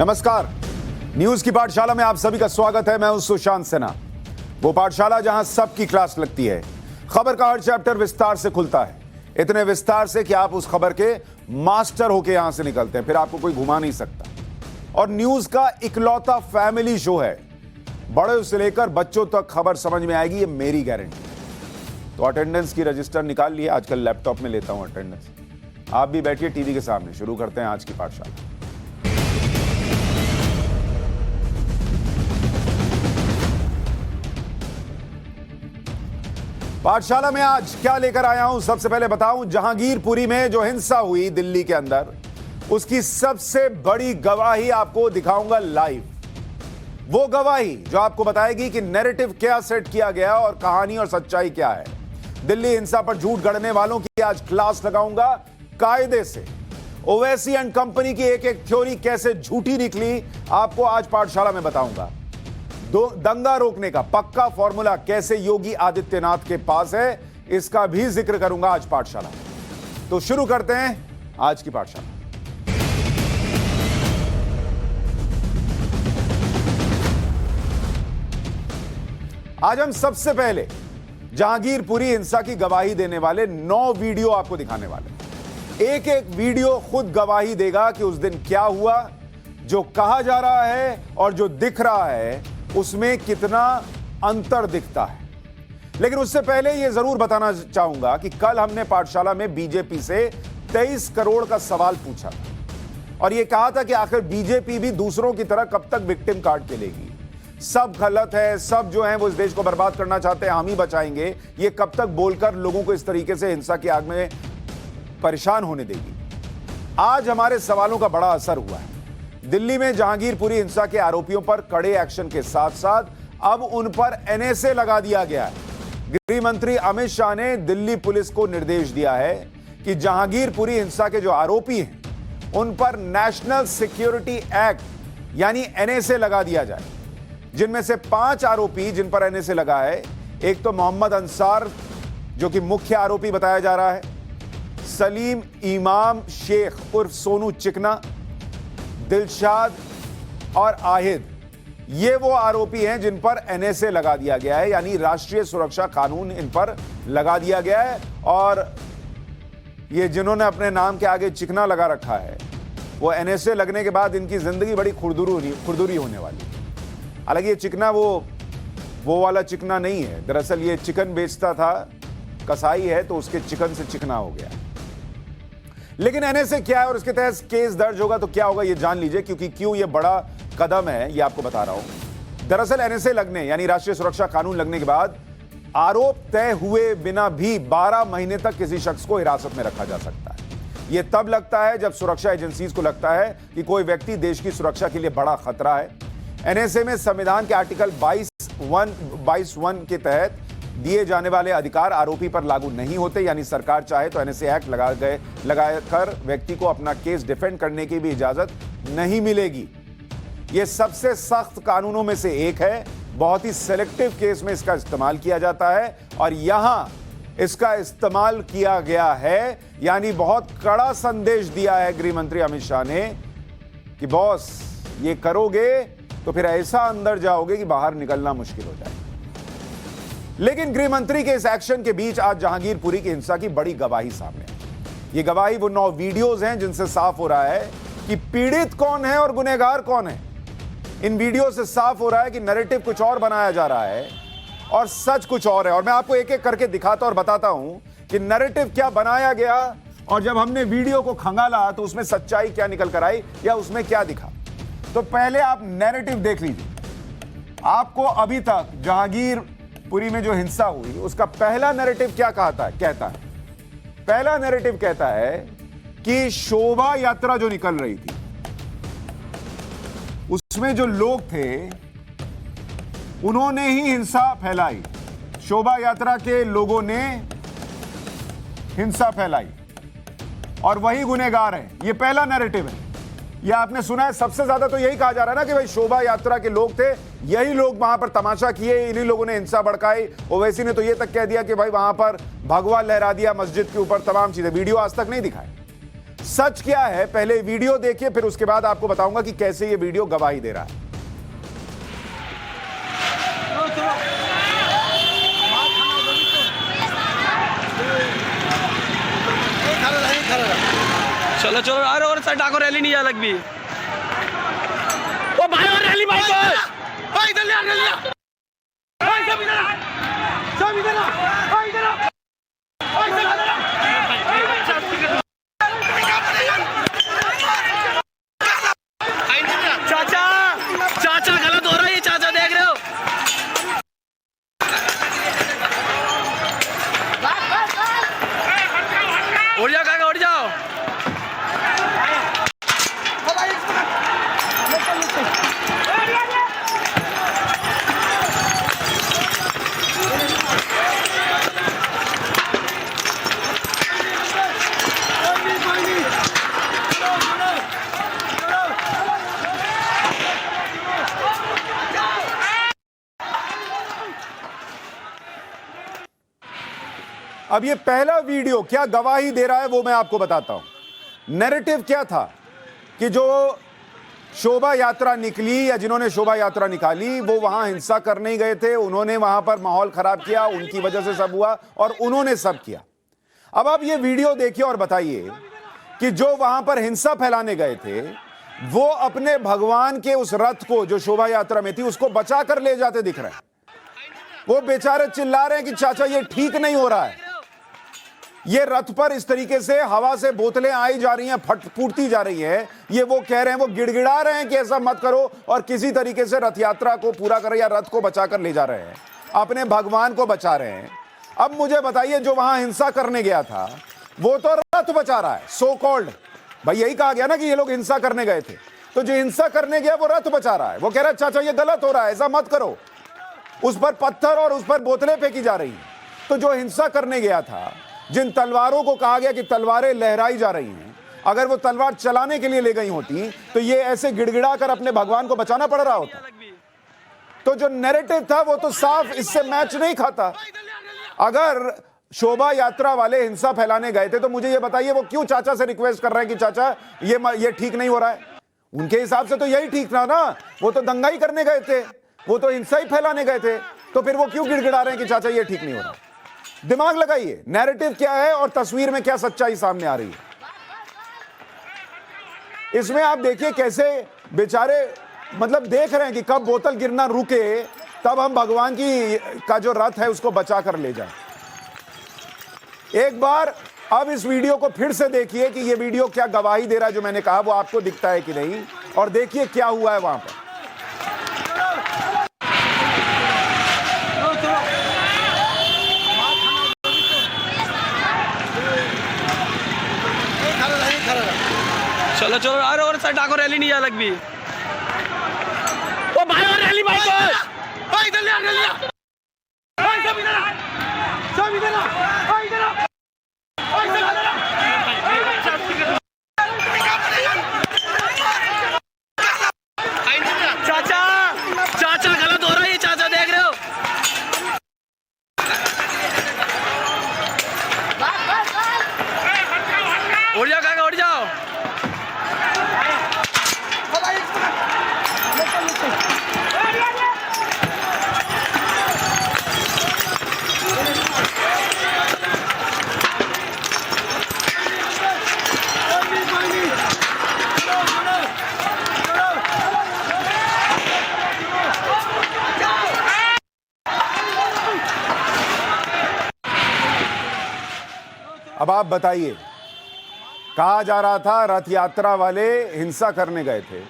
नमस्कार, न्यूज की पाठशाला में आप सभी का स्वागत है। मैं हूं सुशांत सिन्हा। वो पाठशाला जहां सबकी क्लास लगती है। खबर का हर चैप्टर विस्तार से खुलता है, इतने विस्तार से कि आप उस खबर के मास्टर होके यहां से निकलते हैं, फिर आपको कोई घुमा नहीं सकता। और न्यूज का इकलौता फैमिली शो है, बड़े से लेकर बच्चों तक खबर समझ में आएगी, ये मेरी गारंटी। तो अटेंडेंस की रजिस्टर निकाल लिए, आजकल लैपटॉप में लेता हूं अटेंडेंस। आप भी बैठिए टीवी के सामने, शुरू करते हैं आज की पाठशाला। पाठशाला में आज क्या लेकर आया हूं, सबसे पहले बताऊं, जहांगीरपुरी में जो हिंसा हुई दिल्ली के अंदर, उसकी सबसे बड़ी गवाही आपको दिखाऊंगा लाइव। वो गवाही जो आपको बताएगी कि नैरेटिव क्या सेट किया गया और कहानी और सच्चाई क्या है। दिल्ली हिंसा पर झूठ गढ़ने वालों की आज क्लास लगाऊंगा कायदे से। ओवैसी एंड कंपनी की एक एक थ्योरी कैसे झूठी निकली, आपको आज पाठशाला में बताऊंगा। दंगा रोकने का पक्का फॉर्मूला कैसे योगी आदित्यनाथ के पास है, इसका भी जिक्र करूंगा आज पाठशाला। तो शुरू करते हैं आज की पाठशाला। आज हम सबसे पहले जहांगीरपुरी हिंसा की गवाही देने वाले 9 वीडियो आपको दिखाने वाले। एक एक वीडियो खुद गवाही देगा कि उस दिन क्या हुआ, जो कहा जा रहा है और जो दिख रहा है उसमें कितना अंतर दिखता है। लेकिन उससे पहले यह जरूर बताना चाहूंगा कि कल हमने पाठशाला में बीजेपी से 23 करोड़ का सवाल पूछा और यह कहा था कि आखिर बीजेपी भी दूसरों की तरह कब तक विक्टिम कार्ड खेलेगी। सब गलत है, सब जो है वो इस देश को बर्बाद करना चाहते हैं, हम ही बचाएंगे, ये कब तक बोलकर लोगों को इस तरीके से हिंसा की आग में परेशान होने देगी। आज हमारे सवालों का बड़ा असर हुआ है। दिल्ली में जहांगीरपुरी हिंसा के आरोपियों पर कड़े एक्शन के साथ साथ अब उन पर एनएसए लगा दिया गया है। गृह मंत्री अमित शाह ने दिल्ली पुलिस को निर्देश दिया है कि जहांगीरपुरी हिंसा के जो आरोपी हैं उन पर नेशनल सिक्योरिटी एक्ट यानी एनएसए लगा दिया जाए। जिनमें से 5 आरोपी जिन पर एनएसए लगा है, एक तो मोहम्मद अंसार जो कि मुख्य आरोपी बताया जा रहा है, सलीम इमाम शेख उर्फ सोनू चिकना, दिलशाद और आहिद, ये वो आरोपी हैं जिन पर एनएसए लगा दिया गया है, यानी राष्ट्रीय सुरक्षा कानून इन पर लगा दिया गया है। और ये जिन्होंने अपने नाम के आगे चिकना लगा रखा है, वो एनएसए लगने के बाद इनकी जिंदगी बड़ी खुरदुरी होने वाली है। हालांकि ये चिकना वो वाला चिकना नहीं है, दरअसल ये चिकन बेचता था, कसाई है, तो उसके चिकन से चिकना हो गया। लेकिन एनएसए क्या है और इसके तहत केस दर्ज होगा तो क्या होगा, ये जान लीजिए, क्योंकि क्यों ये बड़ा कदम है ये आपको बता रहा हूं। दरअसल एनएसए लगने यानी राष्ट्रीय सुरक्षा कानून लगने के बाद आरोप तय हुए बिना भी 12 महीने तक किसी शख्स को हिरासत में रखा जा सकता है। यह तब लगता है जब सुरक्षा एजेंसीज को लगता है कि कोई व्यक्ति देश की सुरक्षा के लिए बड़ा खतरा है। एनएसए में संविधान के आर्टिकल 22(1) के तहत दिए जाने वाले अधिकार आरोपी पर लागू नहीं होते, यानी सरकार चाहे तो एनएसए एक्ट लगाकर व्यक्ति को अपना केस डिफेंड करने की भी इजाजत नहीं मिलेगी। यह सबसे सख्त कानूनों में से एक है। बहुत ही सेलेक्टिव केस में इसका इस्तेमाल किया जाता है और यहां इसका इस्तेमाल किया गया है, यानी बहुत कड़ा संदेश दिया है गृह मंत्री अमित शाह ने कि बॉस ये करोगे तो फिर ऐसा अंदर जाओगे कि बाहर निकलना मुश्किल हो जाए। लेकिन गृह मंत्री के इस एक्शन के बीच आज जहांगीरपुरी की हिंसा की बड़ी गवाही सामने है। ये गवाही वो 9 वीडियोज हैं जिनसे साफ हो रहा है कि पीड़ित कौन है और गुनहगार कौन है। इन वीडियो से साफ हो रहा है कि नैरेटिव कुछ और बनाया जा रहा है और सच कुछ और है। और मैं आपको एक एक करके दिखाता और बताता हूं कि नैरेटिव क्या बनाया गया और जब हमने वीडियो को खंगाला तो उसमें सच्चाई क्या निकल कर आई या उसमें क्या दिखा। तो पहले आप नैरेटिव देख लीजिए। आपको अभी तक जहांगीरपुरी में जो हिंसा हुई उसका पहला नैरेटिव क्या कहता है। पहला नैरेटिव कहता है कि शोभा यात्रा जो निकल रही थी उसमें जो लोग थे उन्होंने ही हिंसा फैलाई। शोभा यात्रा के लोगों ने हिंसा फैलाई और वही गुनहगार है। यह पहला नैरेटिव है। यह आपने सुना है, सबसे ज्यादा तो यही कहा जा रहा है ना कि भाई शोभा यात्रा के लोग थे, यही लोग वहां पर तमाशा किए, इन्हीं लोगों ने हिंसा भड़काई। ओवैसी ने तो यह तक कह दिया कि भाई वहां पर भगवा लहरा दिया मस्जिद के ऊपर, तमाम चीजें। वीडियो आज तक नहीं दिखाए। सच क्या है, पहले वीडियो देखिए, फिर उसके बाद आपको बताऊंगा कि कैसे ये वीडियो गवाही दे रहा है। चलो चलो और साइड आको रैली नहीं अलग भी। ओ भाई और रैली भाई भाई इधर ले रैली भाई सब इधर सब इधर भाई इधर चाचा चाचा गलत हो रहा है ये, चाचा देख रहे हो। उड़ जाओ काका उड़ जाओ। अब ये पहला वीडियो क्या गवाही दे रहा है वो मैं आपको बताता हूं। नैरेटिव क्या था कि जो शोभा यात्रा निकली या जिन्होंने शोभा यात्रा निकाली वो वहां हिंसा करने ही गए थे, उन्होंने वहां पर माहौल खराब किया, उनकी वजह से सब हुआ और उन्होंने सब किया। अब आप ये वीडियो देखिए और बताइए कि जो वहां पर हिंसा फैलाने गए थे वो अपने भगवान के उस रथ को जो शोभा यात्रा में थी उसको बचा कर ले जाते दिख रहे हैं। वो बेचारे चिल्ला रहे हैं कि चाचा ये ठीक नहीं हो रहा है, ये रथ पर इस तरीके से हवा से बोतलें आई जा रही हैं, फूटती जा रही हैं। ये वो कह रहे हैं, वो गिड़गिड़ा रहे हैं कि ऐसा मत करो और किसी तरीके से रथ यात्रा को पूरा करें या रथ को बचाकर ले जा रहे हैं, अपने भगवान को बचा रहे हैं। अब मुझे बताइए जो वहां हिंसा करने गया था वो तो रथ बचा रहा है, सो कॉल्ड। भाई यही कहा गया ना कि ये लोग हिंसा करने गए थे, तो जो हिंसा करने गया वो रथ बचा रहा है। वो कह रहा है चाचा ये गलत हो रहा है, ऐसा मत करो। उस पर पत्थर और उस पर बोतलें फेंकी जा रही हैं। तो जो हिंसा करने गया था, जिन तलवारों को कहा गया कि तलवारें लहराई जा रही हैं, अगर वो तलवार चलाने के लिए ले गई होती तो ये ऐसे गिड़गिड़ा कर अपने भगवान को बचाना पड़ रहा होता। तो जो नैरेटिव था वो तो साफ इससे मैच नहीं खाता। अगर शोभा यात्रा वाले हिंसा फैलाने गए थे तो मुझे ये बताइए वो क्यों चाचा से रिक्वेस्ट कर रहे हैं कि चाचा ये ठीक नहीं हो रहा है। उनके हिसाब से तो यही ठीक था ना, वो तो दंगा ही करने गए थे, वो तो हिंसा ही फैलाने गए थे, तो फिर वो क्यों गिड़गिड़ा रहे हैं कि चाचा ये ठीक नहीं हो रहा। दिमाग लगाइए, नैरेटिव क्या है और तस्वीर में क्या सच्चाई सामने आ रही है। इसमें आप देखिए कैसे बेचारे मतलब देख रहे हैं कि कब बोतल गिरना रुके तब हम भगवान का जो रथ है उसको बचा कर ले जाएं। एक बार अब इस वीडियो को फिर से देखिए कि ये वीडियो क्या गवाही दे रहा है। जो मैंने कहा वो आपको दिखता है कि नहीं, और देखिए क्या हुआ है वहां पर। चलो चलो और साइड आको रैली नहीं अलग भी। ओ भाई और रैली भाई भाई इधर ले रैली भाई सब इधर सब इधर भाई इधर भाई सब इधर। चाचा चाचा गलत हो रहा है ये, चाचा देख रहे हो। उड़ जाओ काका उड़ जाओ। अब आप बताइए, कहा जा रहा था रथ यात्रा वाले हिंसा करने गए थे,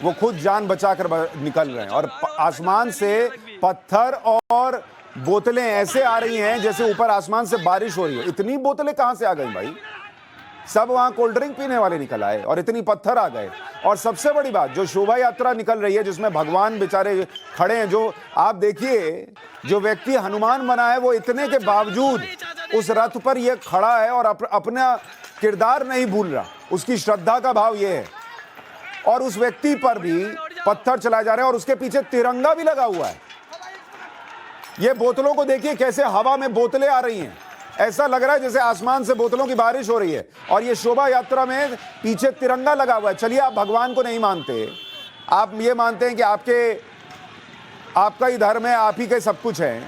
वो खुद जान बचाकर निकल रहे हैं और आसमान से पत्थर और बोतलें ऐसे आ रही हैं जैसे ऊपर आसमान से बारिश हो रही है। इतनी बोतलें कहां से आ गई भाई? सब वहां कोल्ड ड्रिंक पीने वाले निकल आए और इतनी पत्थर आ गए। और सबसे बड़ी बात, जो शोभा यात्रा निकल रही है जिसमें भगवान बेचारे खड़े हैं, जो आप देखिए जो व्यक्ति हनुमान बना है वो इतने के बावजूद उस रथ पर ये खड़ा है और अपना किरदार नहीं भूल रहा, उसकी श्रद्धा का भाव ये है। और उस व्यक्ति पर भी पत्थर चलाए जा रहे हैं और उसके पीछे तिरंगा भी लगा हुआ है। ये बोतलों को देखिए कैसे हवा में बोतलें आ रही हैं ऐसा लग रहा है जैसे आसमान से बोतलों की बारिश हो रही है। और ये शोभा यात्रा में पीछे तिरंगा लगा हुआ है। चलिए, आप भगवान को नहीं मानते, आप ये मानते हैं कि आपका ही धर्म है, आप ही के सब कुछ है,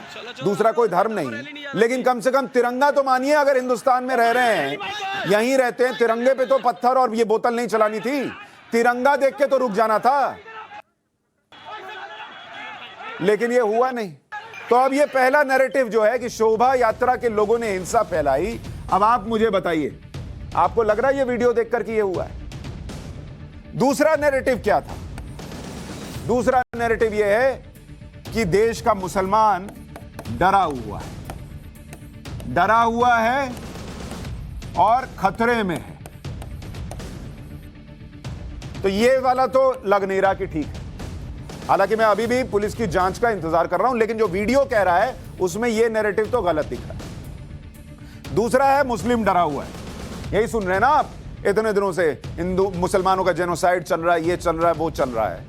दूसरा कोई धर्म नहीं, लेकिन कम से कम तिरंगा तो मानिए। अगर हिंदुस्तान में रह रहे हैं, यहीं रहते हैं, तिरंगे पे तो पत्थर और ये बोतल नहीं चलानी थी, तिरंगा देख के तो रुक जाना था, लेकिन ये हुआ नहीं। तो अब ये पहला नैरेटिव जो है कि शोभा यात्रा के लोगों ने हिंसा फैलाई। अब आप मुझे बताइए, आपको लग रहा है ये वीडियो देखकर कि ये हुआ है? दूसरा नैरेटिव क्या था? दूसरा नैरेटिव ये है कि देश का मुसलमान डरा हुआ है, डरा हुआ है और खतरे में है। तो ये वाला तो लग नहीं रहा कि ठीक है। हालांकि मैं अभी भी पुलिस की जांच का इंतजार कर रहा हूं, लेकिन जो वीडियो कह रहा है उसमें ये नैरेटिव तो गलत दिख रहा है। दूसरा है मुस्लिम डरा हुआ है। यही सुन रहे हैं ना आप, इतने दिनों से हिंदू मुसलमानों का जेनोसाइड चल रहा है, ये चल रहा है, वो चल रहा है।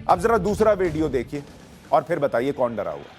अब जरा दूसरा वीडियो देखिए और फिर बताइए कौन डरा हुआ है।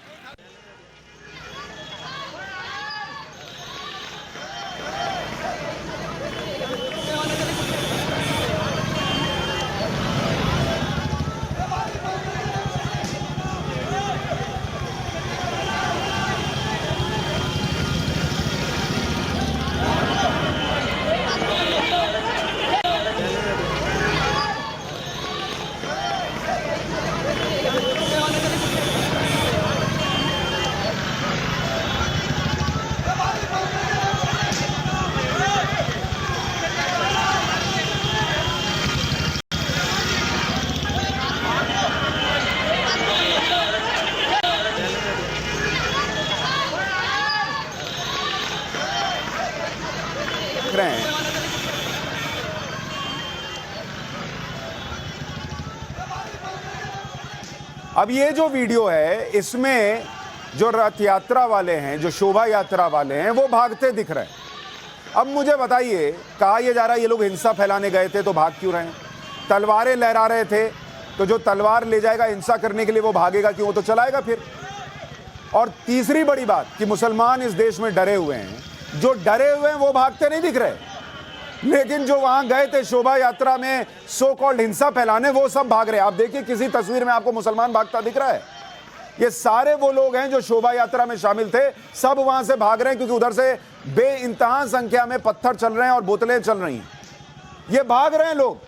रहे हैं अब ये जो वीडियो है, इसमें जो रथ यात्रा वाले हैं, जो शोभा यात्रा वाले हैं, वो भागते दिख रहे हैं। अब मुझे बताइए, कहा यह जा रहा है ये लोग हिंसा फैलाने गए थे तो भाग क्यों रहे हैं? तलवारें लहरा रहे थे, तो जो तलवार ले जाएगा हिंसा करने के लिए वो भागेगा क्यों? वो तो चलाएगा फिर। और तीसरी बड़ी बात कि मुसलमान इस देश में डरे हुए हैं, जो डरे हुए हैं वो भागते नहीं दिख रहे, लेकिन जो वहां गए थे शोभा यात्रा में सो कॉल्ड हिंसा फैलाने, वो सब भाग रहे हैं। आप देखिए, किसी तस्वीर में आपको मुसलमान भागता दिख रहा है? ये सारे वो लोग हैं जो शोभा यात्रा में शामिल थे, सब वहां से भाग रहे हैं, क्योंकि उधर से बेइंतहा संख्या में पत्थर चल रहे हैं और बोतलें चल रही हैं। ये भाग रहे हैं लोग।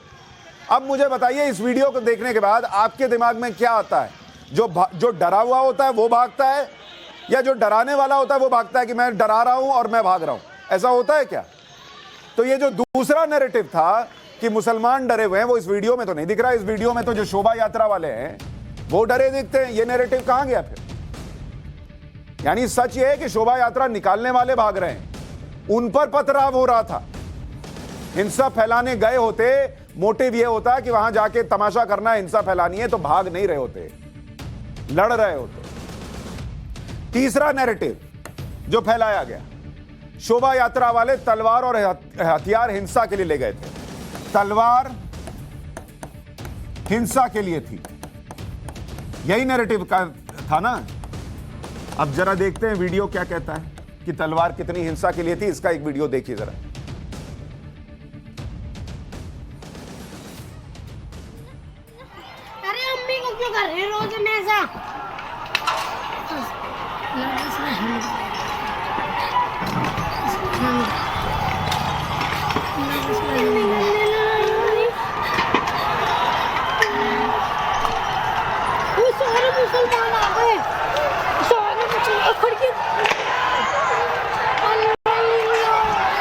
अब मुझे बताइए, इस वीडियो को देखने के बाद आपके दिमाग में क्या आता है? जो डरा हुआ होता है वो भागता है, या जो डराने वाला होता है वो भागता है कि मैं डरा रहा हूं और मैं भाग रहा हूं? ऐसा होता है क्या? तो ये जो दूसरा नैरेटिव था कि मुसलमान डरे हुए हैं, वो इस वीडियो में तो नहीं दिख रहा। इस वीडियो में तो जो शोभा यात्रा वाले हैं वो डरे दिखते हैं। ये नैरेटिव कहां गया फिर? यानी सच ये है कि शोभा यात्रा निकालने वाले भाग रहे हैं, उन पर पथराव हो रहा था। हिंसा फैलाने गए होते, मोटिव ये होता कि वहां जाके तमाशा करना, हिंसा फैलानी है, तो भाग नहीं रहे होते, लड़ रहे होते। तीसरा नैरेटिव जो फैलाया गया, शोभा यात्रा वाले तलवार और हथियार हिंसा के लिए ले गए थे। तलवार हिंसा के लिए थी, यही नैरेटिव का था ना? अब जरा देखते हैं वीडियो क्या कहता है कि तलवार कितनी हिंसा के लिए थी। इसका एक वीडियो देखिए जरा। अरे अम्मी को क्यों कर रहे हैं रोज में ऐसा? सारे मुसलमान आ गए, सारे मुसलमान खड़की,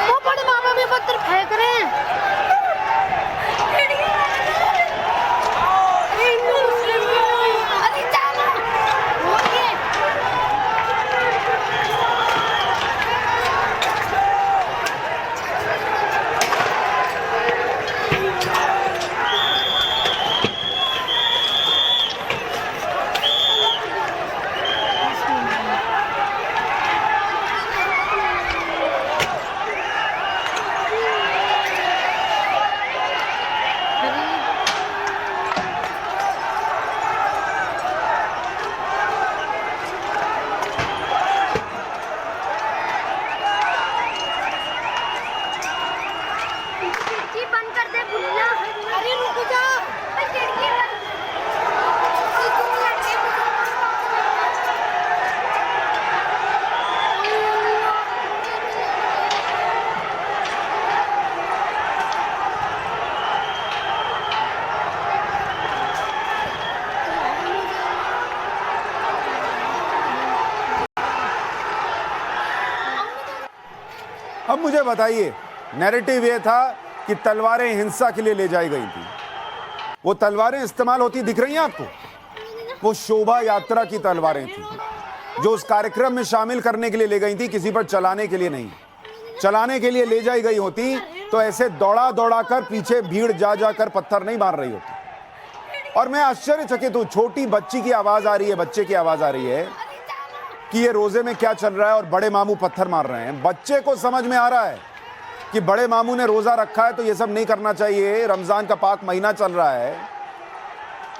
वो बड़े मामा भी पत्थर फेंक रहे हैं। अरे चलो खिड़की बंद कर दे बुल्ला। अरे रुक जा, खिड़की बंद। अब मुझे बताइए, नैरेटिव ये था कि तलवारें हिंसा के लिए ले जाई गई थी। वो तलवारें इस्तेमाल होती दिख रही हैं आपको? वो शोभा यात्रा की तलवारें थी जो उस कार्यक्रम में शामिल करने के लिए ले गई थी, किसी पर चलाने के लिए नहीं। चलाने के लिए ले जाई गई होती तो ऐसे दौड़ा दौड़ा कर पीछे भीड़ जा जाकर पत्थर नहीं मार रही होती। और मैं आश्चर्यचकित हूं, छोटी बच्ची की आवाज आ रही है, बच्चे की आवाज आ रही है कि ये रोजे में क्या चल रहा है और बड़े मामू पत्थर मार रहे हैं। बच्चे को समझ में आ रहा है कि बड़े मामू ने रोजा रखा है तो ये सब नहीं करना चाहिए, रमजान का पाक महीना चल रहा है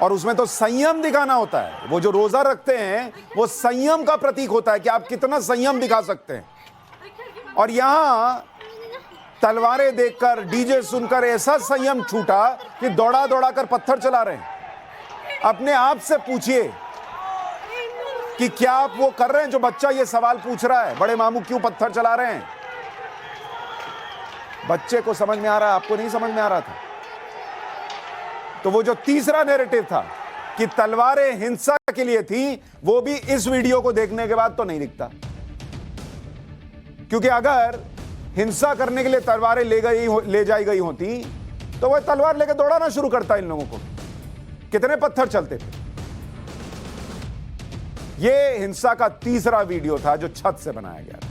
और उसमें तो संयम दिखाना होता है। वो जो रोजा रखते हैं वो संयम का प्रतीक होता है कि आप कितना संयम दिखा सकते हैं। और यहां तलवारें देखकर, डीजे सुनकर ऐसा संयम छूटा कि दौड़ा दौड़ा कर पत्थर चला रहे हैं। अपने आप से पूछिए कि क्या आप वो कर रहे हैं जो बच्चा ये सवाल पूछ रहा है, बड़े मामू क्यों पत्थर चला रहे हैं? बच्चे को समझ में आ रहा है, आपको नहीं समझ में आ रहा था। तो वो जो तीसरा नैरेटिव था कि तलवारें हिंसा के लिए थी, वो भी इस वीडियो को देखने के बाद तो नहीं दिखता। क्योंकि अगर हिंसा करने के लिए तलवारें ले जाई गई होती तो वह तलवार लेकर दौड़ाना शुरू करता इन लोगों को। कितने पत्थर चलते थे। यह हिंसा का तीसरा वीडियो था जो छत से बनाया गया था।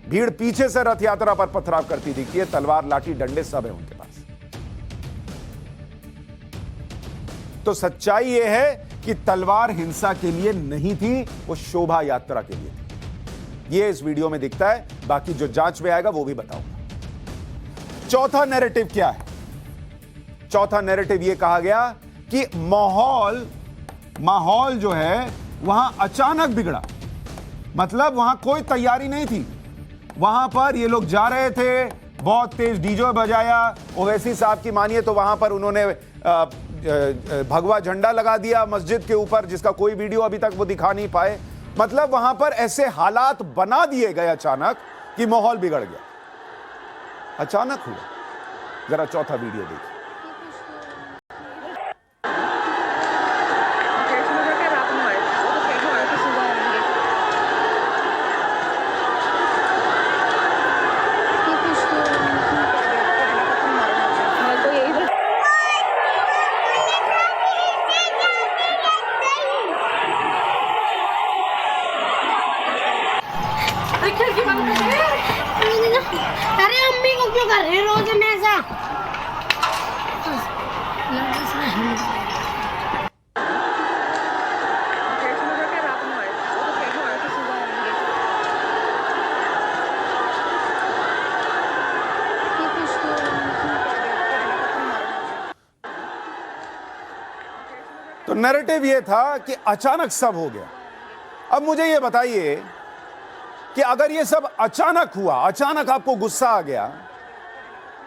भीड़ पीछे से रथ यात्रा पर पथराव करती दिखती है, तलवार लाठी डंडे सब है उनके पास। तो सच्चाई यह है कि तलवार हिंसा के लिए नहीं थी, वो शोभा यात्रा के लिए थी। यह इस वीडियो में दिखता है, बाकी जो जांच में आएगा वो भी बताऊंगा। चौथा नैरेटिव क्या है? चौथा नैरेटिव यह कहा गया कि माहौल जो है वहां अचानक बिगड़ा। मतलब वहां कोई तैयारी नहीं थी, वहां पर ये लोग जा रहे थे, बहुत तेज डीजे बजाया। ओवैसी साहब की मानिए तो वहां पर उन्होंने भगवा झंडा लगा दिया मस्जिद के ऊपर, जिसका कोई वीडियो अभी तक वो दिखा नहीं पाए। मतलब वहां पर ऐसे हालात बना दिए गए अचानक कि माहौल बिगड़ गया। अचानक हुआ। जरा चौथा वीडियो देखिए। अरे अम्मी को क्यों कर रहे रोज में ऐसा? तो नैरेटिव ये था कि अचानक सब हो गया। अब मुझे ये बताइए कि अगर ये सब अचानक हुआ, अचानक आपको गुस्सा आ गया,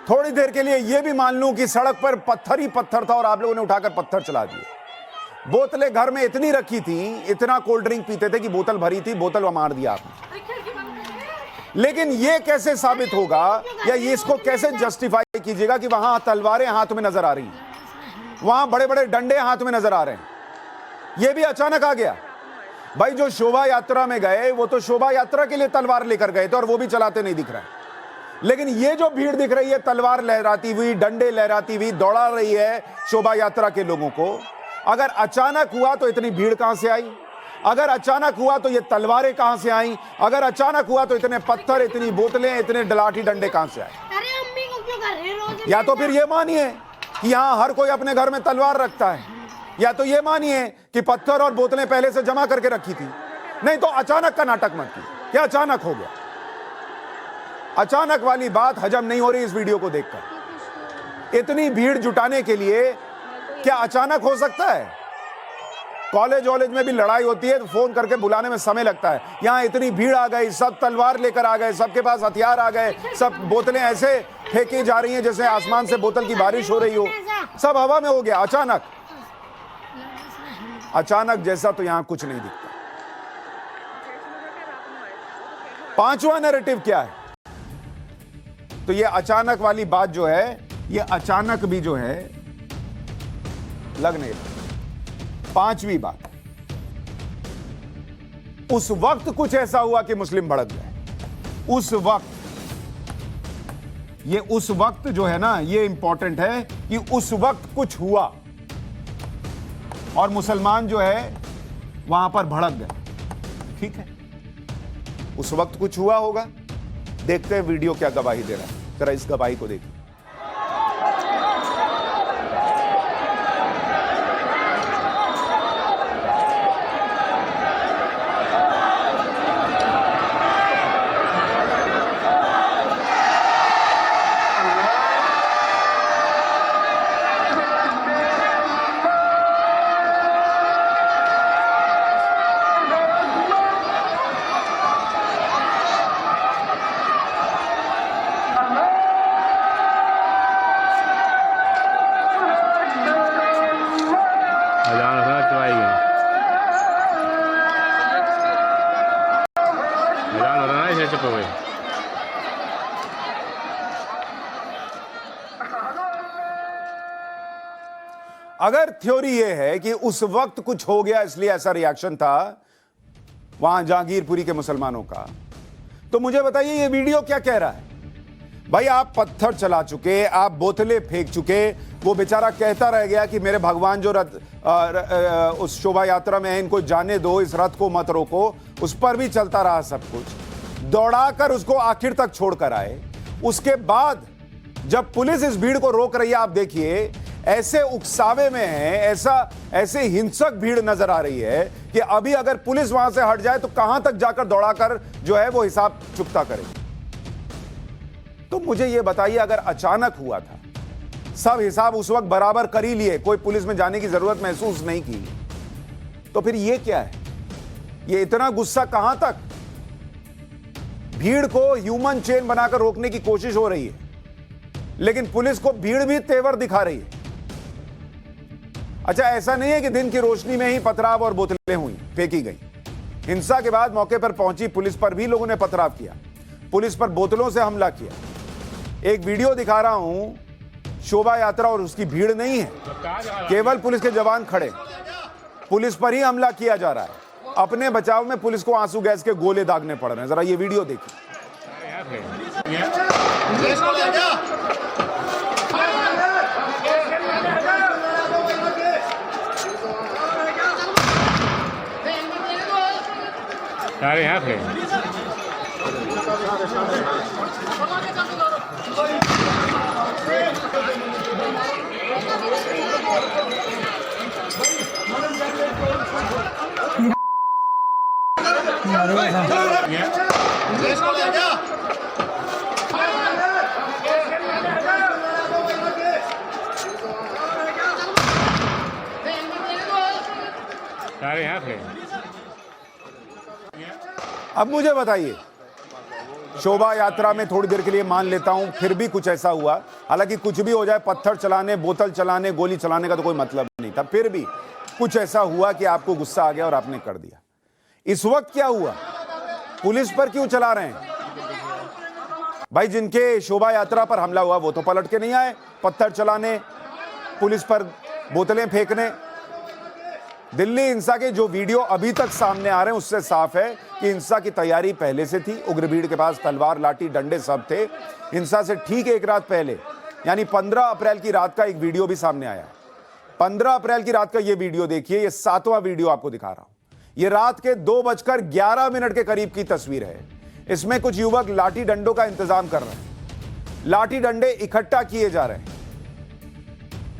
थोड़ी देर के लिए ये भी मान लूं कि सड़क पर पत्थर ही पत्थर था और आप लोगों ने उठाकर पत्थर चला दिए। बोतलें घर में इतनी रखी थी, इतना कोल्ड ड्रिंक पीते थे कि बोतल भरी थी, बोतल मार दिया आपने। लेकिन ये कैसे साबित होगा या ये इसको कैसे जस्टिफाई कीजिएगा कि वहां तलवारें हाथ में नजर आ रही हैं, वहां बड़े बड़े डंडे हाथ में नजर आ रहे हैं? ये भी अचानक आ गया। भाई जो शोभा यात्रा में गए वो तो शोभा यात्रा के लिए तलवार लेकर गए थे और वो भी चलाते नहीं दिख रहा है। लेकिन ये जो भीड़ दिख रही है तलवार लहराती हुई, डंडे लहराती हुई दौड़ा रही है शोभा यात्रा के लोगों को, अगर अचानक हुआ तो इतनी भीड़ कहां से आई? अगर अचानक हुआ तो ये तलवारें कहां से आई? अगर अचानक हुआ तो इतने पत्थर, इतनी बोतलें, इतने लाठी डंडे कहां से आए? अरे अम्मी को क्यों कर रहे रोज? या तो फिर ये मानिए कि यहां हर कोई अपने घर में तलवार रखता है, या तो ये मानिए कि पत्थर और बोतलें पहले से जमा करके रखी थी। नहीं तो अचानक का नाटक मत कीजिए। क्या अचानक हो गया? अचानक वाली बात हजम नहीं हो रही इस वीडियो को देखकर। इतनी भीड़ जुटाने के लिए क्या अचानक हो सकता है? कॉलेज वॉलेज में भी लड़ाई होती है तो फोन करके बुलाने में समय लगता है। यहां इतनी भीड़ आ गई, सब तलवार लेकर आ गए, सबके पास हथियार आ गए, सब बोतलें ऐसे फेंकी जा रही हैं जैसे आसमान से बोतल की बारिश हो रही हो, सब हवा में हो गया अचानक। अचानक जैसा तो यहां कुछ नहीं दिखता। पांचवा नैरेटिव क्या है? तो ये अचानक वाली बात जो है, ये अचानक भी जो है लग नहीं रहा। पांचवी बात, उस वक्त कुछ ऐसा हुआ कि मुस्लिम भड़क गए। उस वक्त, ये उस वक्त जो है ना, ये इंपॉर्टेंट है कि उस वक्त कुछ हुआ और मुसलमान जो है वहां पर भड़क गए। ठीक है, उस वक्त कुछ हुआ होगा। देखते हैं वीडियो क्या गवाही दे रहा है, जरा इस गवाही को देखिए। अगर थ्योरी यह है कि उस वक्त कुछ हो गया इसलिए ऐसा रिएक्शन था वहां जहांगीरपुरी के मुसलमानों का, तो मुझे बताइए ये वीडियो क्या कह रहा है? भाई आप पत्थर चला चुके, आप बोतलें फेंक चुके, वो बेचारा कहता रह गया कि मेरे भगवान जो रथ उस शोभा यात्रा में है इनको जाने दो, इस रथ को मत रोको। उस पर भी चलता रहा सब कुछ, दौड़ाकर उसको आखिर तक छोड़कर आए। उसके बाद जब पुलिस इस भीड़ को रोक रही है, आप देखिए ऐसे उकसावे में है, ऐसे हिंसक भीड़ नजर आ रही है कि अभी अगर पुलिस वहां से हट जाए तो कहां तक जाकर दौड़ाकर जो है वो हिसाब चुकता करेगी। तो मुझे ये बताइए, अगर अचानक हुआ था, सब हिसाब उस वक्त बराबर कर ही लिए, कोई पुलिस में जाने की जरूरत महसूस नहीं की, तो फिर ये क्या है? ये इतना गुस्सा कहां तक? भीड़ को ह्यूमन चेन बनाकर रोकने की कोशिश हो रही है, लेकिन पुलिस को भीड़ भी तेवर दिखा रही है। अच्छा, ऐसा नहीं है कि दिन की रोशनी में ही पथराव और बोतलें हुई, फेंकी गई। हिंसा के बाद मौके पर पहुंची पुलिस पर भी लोगों ने पथराव किया, पुलिस पर बोतलों से हमला किया। एक वीडियो दिखा रहा हूं, शोभा यात्रा और उसकी भीड़ नहीं है, केवल पुलिस के जवान खड़े, पुलिस पर ही हमला किया जा रहा है। अपने बचाव में पुलिस को आंसू गैस के गोले दागने पड़ रहे हैं। जरा ये वीडियो देखिए। सारे यहाँ थे। सारे यहाँ थे। अब मुझे बताइए, शोभा यात्रा में थोड़ी देर के लिए मान लेता हूं फिर भी कुछ ऐसा हुआ, हालांकि कुछ भी हो जाए, पत्थर चलाने, बोतल चलाने, गोली चलाने का तो कोई मतलब नहीं था, फिर भी कुछ ऐसा हुआ कि आपको गुस्सा आ गया और आपने कर दिया। इस वक्त क्या हुआ? पुलिस पर क्यों चला रहे हैं? भाई जिनके शोभा यात्रा पर हमला हुआ वो तो पलट के नहीं आए, पत्थर चलाने, पुलिस पर बोतलें फेंकने। दिल्ली हिंसा के जो वीडियो अभी तक सामने आ रहे हैं उससे साफ है कि हिंसा की तैयारी पहले से थी। उग्र भीड़ के पास तलवार, लाठी, डंडे सब थे। हिंसा से ठीक एक रात पहले, यानी 15 अप्रैल की रात का एक वीडियो भी सामने आया। 15 अप्रैल की रात का ये वीडियो देखिए, ये 7वां वीडियो आपको दिखा रहा हूं। ये रात के 2:11 के करीब की तस्वीर है। इसमें कुछ युवक लाठी डंडों का इंतजाम कर रहे हैं, लाठी डंडे इकट्ठा किए जा रहे हैं,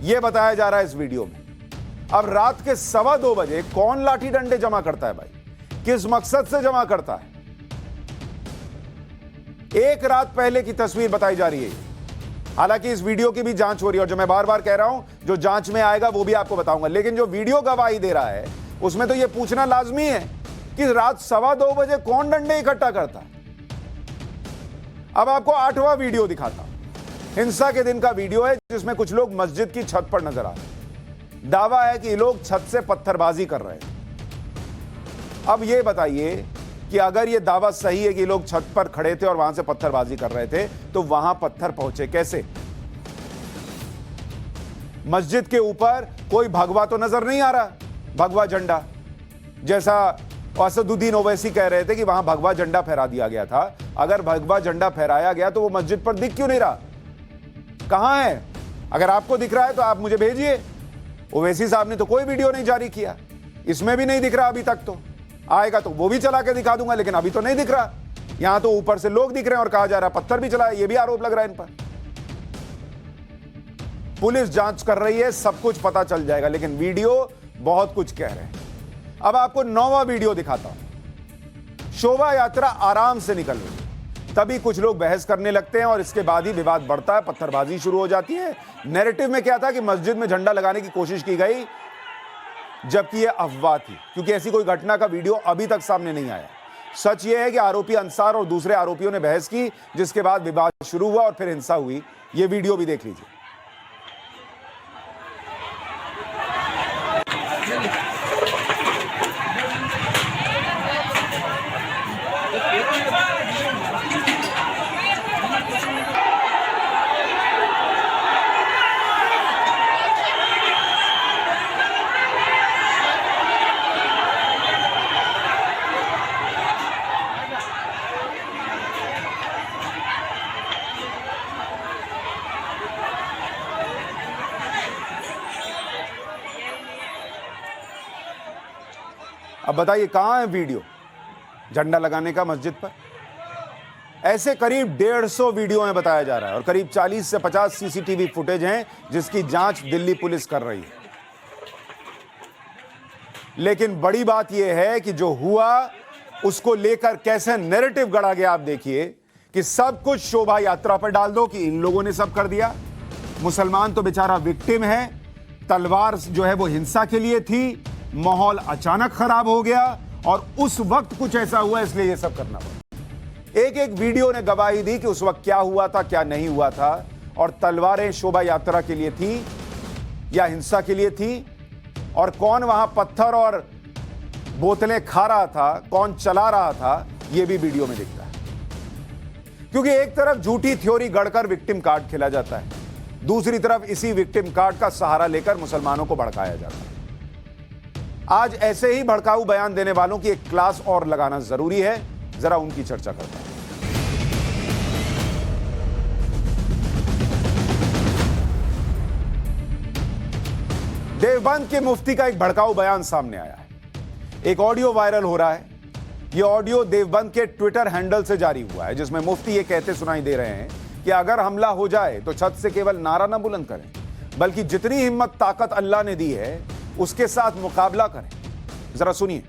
यह बताया जा रहा है इस वीडियो में। अब रात के 2:15 बजे कौन लाठी डंडे जमा करता है भाई? किस मकसद से जमा करता है? एक रात पहले की तस्वीर बताई जा रही है। हालांकि इस वीडियो की भी जांच हो रही है और जो मैं बार बार कह रहा हूं, जो जांच में आएगा वो भी आपको बताऊंगा, लेकिन जो वीडियो गवाही दे रहा है उसमें तो यह पूछना लाजमी है कि रात 2:15 बजे कौन डंडे इकट्ठा करता है। अब आपको 8वां वीडियो दिखाता हूं। हिंसा के दिन का वीडियो है जिसमें कुछ लोग मस्जिद की छत पर नजर आ रहे हैं। दावा है कि ये लोग छत से पत्थरबाजी कर रहे हैं। अब ये बताइए कि अगर ये दावा सही है कि लोग छत पर खड़े थे और वहां से पत्थरबाजी कर रहे थे, तो वहां पत्थर पहुंचे कैसे? मस्जिद के ऊपर कोई भगवा तो नजर नहीं आ रहा, भगवा झंडा, जैसा असदुद्दीन ओवैसी कह रहे थे कि वहां भगवा झंडा फहरा दिया गया था। अगर भगवा झंडा फहराया गया तो वो मस्जिद पर दिख क्यों नहीं रहा? कहां है? अगर आपको दिख रहा है तो आप मुझे भेजिए। ओवैसी साहब ने तो कोई वीडियो नहीं जारी किया, इसमें भी नहीं दिख रहा अभी तक। तो आएगा तो वो भी चला के दिखा दूंगा, लेकिन अभी तो नहीं दिख रहा। यहां तो ऊपर से लोग दिख रहे हैं और कहा जा रहा है पत्थर भी चला है, ये भी आरोप लग रहा है इन पर। पुलिस जांच कर रही है, सब कुछ पता चल जाएगा, लेकिन वीडियो बहुत कुछ कह रहे हैं। अब आपको 9वां वीडियो दिखाता हूं। शोभा यात्रा आराम से निकल रही है, तभी कुछ लोग बहस करने लगते हैं और इसके बाद ही विवाद बढ़ता है, पत्थरबाजी शुरू हो जाती है। नैरेटिव में क्या था कि मस्जिद में झंडा लगाने की कोशिश की गई, जबकि यह अफवाह थी, क्योंकि ऐसी कोई घटना का वीडियो अभी तक सामने नहीं आया। सच यह है कि आरोपी अंसार और दूसरे आरोपियों ने बहस की, जिसके बाद विवाद शुरू हुआ और फिर हिंसा हुई। यह वीडियो भी देख लीजिए। अब बताइए कहां है वीडियो झंडा लगाने का मस्जिद पर? ऐसे करीब 150 वीडियो में बताया जा रहा है और करीब 40 से 50 सीसीटीवी फुटेज हैं जिसकी जांच दिल्ली पुलिस कर रही है। लेकिन बड़ी बात यह है कि जो हुआ उसको लेकर कैसे नैरेटिव गढ़ा गया। आप देखिए कि सब कुछ शोभा यात्रा पर डाल दो कि इन लोगों ने सब कर दिया, मुसलमान तो बेचारा विक्टिम है, तलवार जो है वो हिंसा के लिए थी, माहौल अचानक खराब हो गया और उस वक्त कुछ ऐसा हुआ इसलिए ये सब करना पड़ा। एक एक वीडियो ने गवाही दी कि उस वक्त क्या हुआ था, क्या नहीं हुआ था, और तलवारें शोभा यात्रा के लिए थी या हिंसा के लिए थी, और कौन वहां पत्थर और बोतलें खा रहा था, कौन चला रहा था, यह भी वीडियो में दिखता है। क्योंकि एक तरफ झूठी थ्योरी गढ़कर विक्टिम कार्ड खेला जाता है, दूसरी तरफ इसी विक्टिम कार्ड का सहारा लेकर मुसलमानों को भड़काया जाता है। आज ऐसे ही भड़काऊ बयान देने वालों की एक क्लास और लगाना जरूरी है, जरा उनकी चर्चा करते हैं। देवबंद के मुफ्ती का एक भड़काऊ बयान सामने आया है। एक ऑडियो वायरल हो रहा है। यह ऑडियो देवबंद के ट्विटर हैंडल से जारी हुआ है, जिसमें मुफ्ती ये कहते सुनाई दे रहे हैं कि अगर हमला हो जाए तो छत से केवल नारा ना बुलंद करें, बल्कि जितनी हिम्मत ताकत अल्लाह ने दी है उसके साथ मुकाबला करें। जरा सुनिए।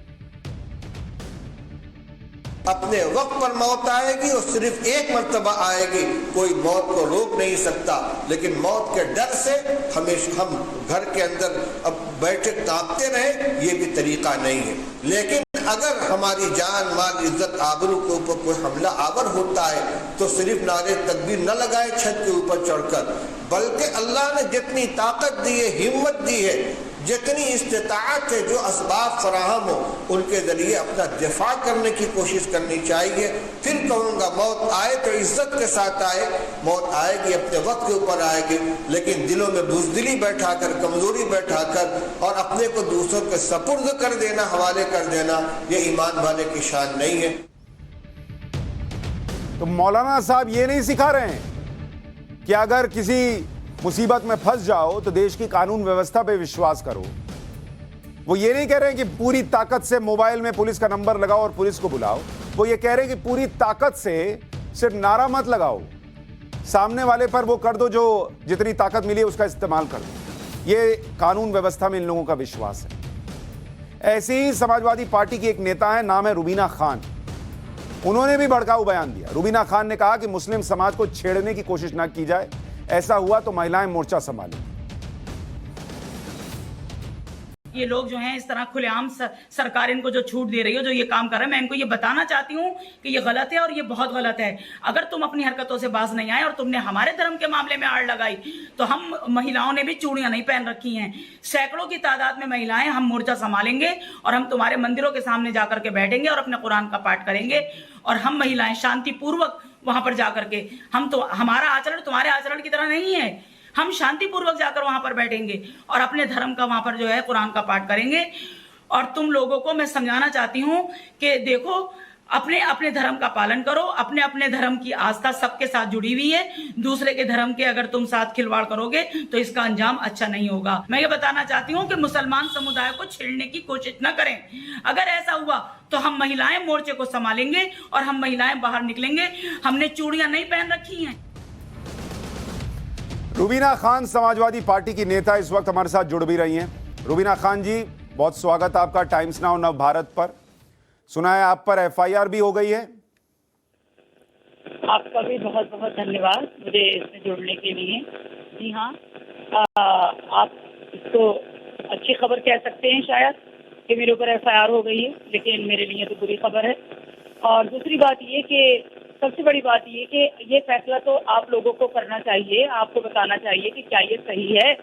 अपने वक्त पर मौत आएगी और सिर्फ एक मर्तबा आएगी, कोई मौत को रोक नहीं सकता, लेकिन मौत के डर से हमेशा हम घर के अंदर अब बैठे ताकते रहे, ये भी तरीका नहीं है। लेकिन अगर हमारी जान माल इज्जत आबरू के ऊपर कोई हमला आवर होता है तो सिर्फ नारे तकबीर न लगाए छत के ऊपर चढ़कर, बल्कि अल्लाह ने जितनी ताकत दी है, हिम्मत दी है, जितनी इस्तिताअत है, जो असबाब फराहम हो, उनके जरिए अपना दिफा करने की कोशिश करनी चाहिए। फिर कहूँगा मौत आए तो इज्जत के साथ आए, मौत आएगी अपने वक्त के ऊपर आएगी, लेकिन दिलों में बुज़दिली बैठाकर, कमजोरी बैठाकर और अपने को दूसरों के सपुर्द कर देना, हवाले कर देना, ये ईमान वाले की शान नहीं है। तो मौलाना साहब ये नहीं सिखा रहे हैं कि अगर किसी मुसीबत में फंस जाओ तो देश की कानून व्यवस्था पे विश्वास करो। वो ये नहीं कह रहे हैं कि पूरी ताकत से मोबाइल में पुलिस का नंबर लगाओ और पुलिस को बुलाओ। वो ये कह रहे हैं कि पूरी ताकत से सिर्फ नारा मत लगाओ, सामने वाले पर वो कर दो जो जितनी ताकत मिली है उसका इस्तेमाल कर दो। ये कानून व्यवस्था में इन लोगों का विश्वास है। ऐसे ही समाजवादी पार्टी की एक नेता है, नाम है रुबीना खान। उन्होंने भी भड़काऊ बयान दिया। रुबीना खान ने कहा कि मुस्लिम समाज को छेड़ने की कोशिश ना की जाए, ऐसा हुआ तो महिलाएं मोर्चा संभालेंगी। ये लोग जो हैं इस तरह खुलेआम सरकार इनको जो छूट दे रही है, जो ये काम कर रहे हैं, मैं इनको ये बताना चाहती हूँ कि ये गलत है और ये बहुत गलत है। अगर तुम अपनी हरकतों से बाज नहीं आए और तुमने हमारे धर्म के मामले में आड़ लगाई, तो हम महिलाओं ने भी चूड़ियां नहीं पहन रखी हैं, सैकड़ों की तादाद में महिलाएं, हम मोर्चा संभालेंगे और हम तुम्हारे मंदिरों के सामने जाकर के बैठेंगे और अपने कुरान का पाठ करेंगे और हम महिलाएं शांतिपूर्वक वहां पर जाकर के, हम तो, हमारा आचरण तुम्हारे आचरण की तरह नहीं है, हम शांतिपूर्वक जाकर वहां पर बैठेंगे और अपने धर्म का वहां पर जो है कुरान का पाठ करेंगे। और तुम लोगों को मैं समझाना चाहती हूं कि देखो, अपने अपने धर्म का पालन करो, अपने अपने धर्म की आस्था सबके साथ जुड़ी हुई है, दूसरे के धर्म के अगर तुम साथ खिलवाड़ करोगे तो इसका अंजाम अच्छा नहीं होगा। मैं ये बताना चाहती हूँ कि मुसलमान समुदाय को छेड़ने की कोशिश न करें। अगर ऐसा हुआ तो हम महिलाएं मोर्चे को संभालेंगे और हम महिलाएं बाहर निकलेंगे। हमने चूड़ियां नहीं पहन रखी हैं। रुबीना खान समाजवादी पार्टी की नेता इस वक्त हमारे साथ जुड़ भी रही हैं। रुबीना खान जी, बहुत स्वागत आपका टाइम्स नाउ नव भारत पर। सुना है आप पर एफआईआर भी हो गई है। आपका भी बहुत बहुत धन्यवाद मुझे इसमें जुड़ने के लिए। जी हाँ, आप इसको अच्छी खबर कह सकते हैं शायद कि मेरे ऊपर एफआईआर हो गई है, लेकिन मेरे लिए तो बुरी खबर है। और दूसरी बात ये कि सबसे बड़ी बात ये कि ये फैसला तो आप लोगों को करना चाहिए, आपको बताना चाहिए कि क्या ये सही है।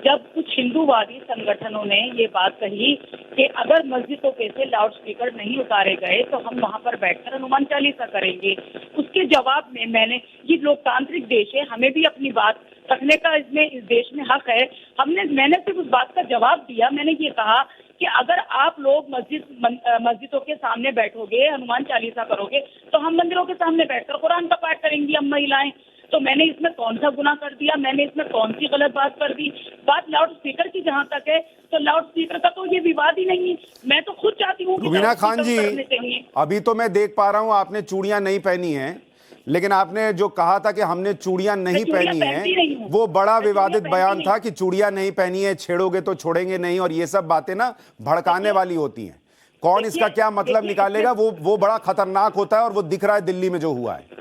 जब कुछ हिंदूवादी संगठनों ने ये बात कही कि अगर मस्जिदों पे से लाउड स्पीकर नहीं उतारे गए तो हम वहां पर बैठकर हनुमान चालीसा करेंगे, उसके जवाब में मैंने, ये लोकतांत्रिक देश है, हमें भी अपनी बात रखने का इसमें इस देश में हक है। मैंने सिर्फ उस बात का जवाब दिया। मैंने ये कहा कि अगर आप लोग मस्जिदों के सामने बैठोगे, हनुमान चालीसा करोगे, तो हम मंदिरों के सामने बैठकर कुरान का पाठ करेंगी हम महिलाएं। तो मैंने इसमें कौन सा गुनाह कर दिया, मैंने इसमें कौन सी गलत बात कर दी। बात लाउड स्पीकर की जहां तक है तो लाउड स्पीकर का तो ये विवाद ही नहीं है। मैं तो खुद चाहती हूँ। रुबीना खान जी, अभी तो मैं देख पा रहा हूँ आपने चूड़ियां नहीं पहनी है, लेकिन आपने जो कहा था कि हमने चूड़ियां नहीं पहनी है, वो बड़ा विवादित बयान था कि चूड़ियां नहीं पहनी है, छेड़ोगे तो छोड़ेंगे नहीं, और ये सब बातें ना भड़काने वाली होती हैं। कौन इसका क्या मतलब निकालेगा, वो बड़ा खतरनाक होता है और वो दिख रहा है दिल्ली में जो हुआ है।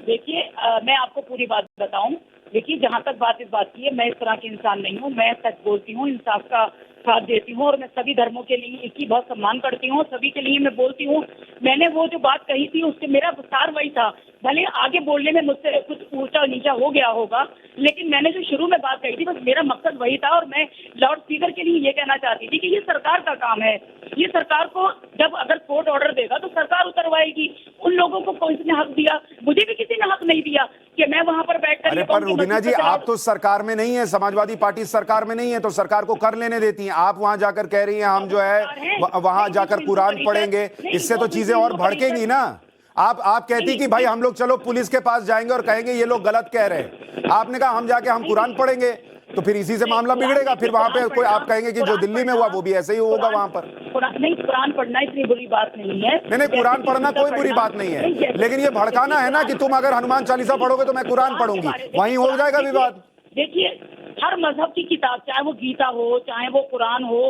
देखिए, मैं आपको पूरी बात बताऊं। देखिए, जहां तक बात इस बात की है, मैं इस तरह की इंसान नहीं हूं। मैं सच बोलती हूं, इंसाफ का साथ देती हूं और मैं सभी धर्मों के लिए इसकी बहुत सम्मान करती हूं, सभी के लिए मैं बोलती हूं। मैंने वो जो बात कही थी उससे मेरा विस्तार वही था। भले आगे बोलने में मुझसे कुछ ऊंचा नीचा हो गया होगा, लेकिन मैंने जो शुरू में बात कही थी बस मेरा मकसद वही था। और मैं लाउड स्पीकर के लिए ये कहना चाहती थी कि ये सरकार का काम है। ये सरकार को जब अगर कोर्ट ऑर्डर देगा तो सरकार उतरवाएगी। उन लोगों को किसने हक दिया? मुझे भी किसी ने हक नहीं दिया कि मैं वहां पर बैठकर। अरे पर रुबीना जी, आप तो सरकार में नहीं है, समाजवादी पार्टी सरकार में नहीं है, तो सरकार को कर लेने देती है। आप वहां जाकर कह रही हैं हम जो है वहां जाकर कुरान पढ़ेंगे, इससे तो चीजें और भड़केंगी ना। आप कहती कि भाई हम लोग चलो पुलिस के पास जाएंगे और कहेंगे ये लोग गलत कह रहे हैं। आपने कहा हम जाके हम कुरान पढ़ेंगे, तो फिर इसी से मामला बिगड़ेगा। फिर वहां पे कोई आप कहेंगे कि जो दिल्ली में हुआ वो भी ऐसे ही होगा वहां पर। नहीं, कुरान पढ़ना इतनी बुरी बात नहीं है। नहीं, कुरान पढ़ना कोई बुरी बात नहीं है, लेकिन ये भड़काना है ना कि तुम अगर हनुमान चालीसा पढ़ोगे तो मैं कुरान पढ़ूंगी, वहीं हो जाएगा विवाद। देखिए, हर मजहब की किताब, चाहे वो गीता हो चाहे वो कुरान हो,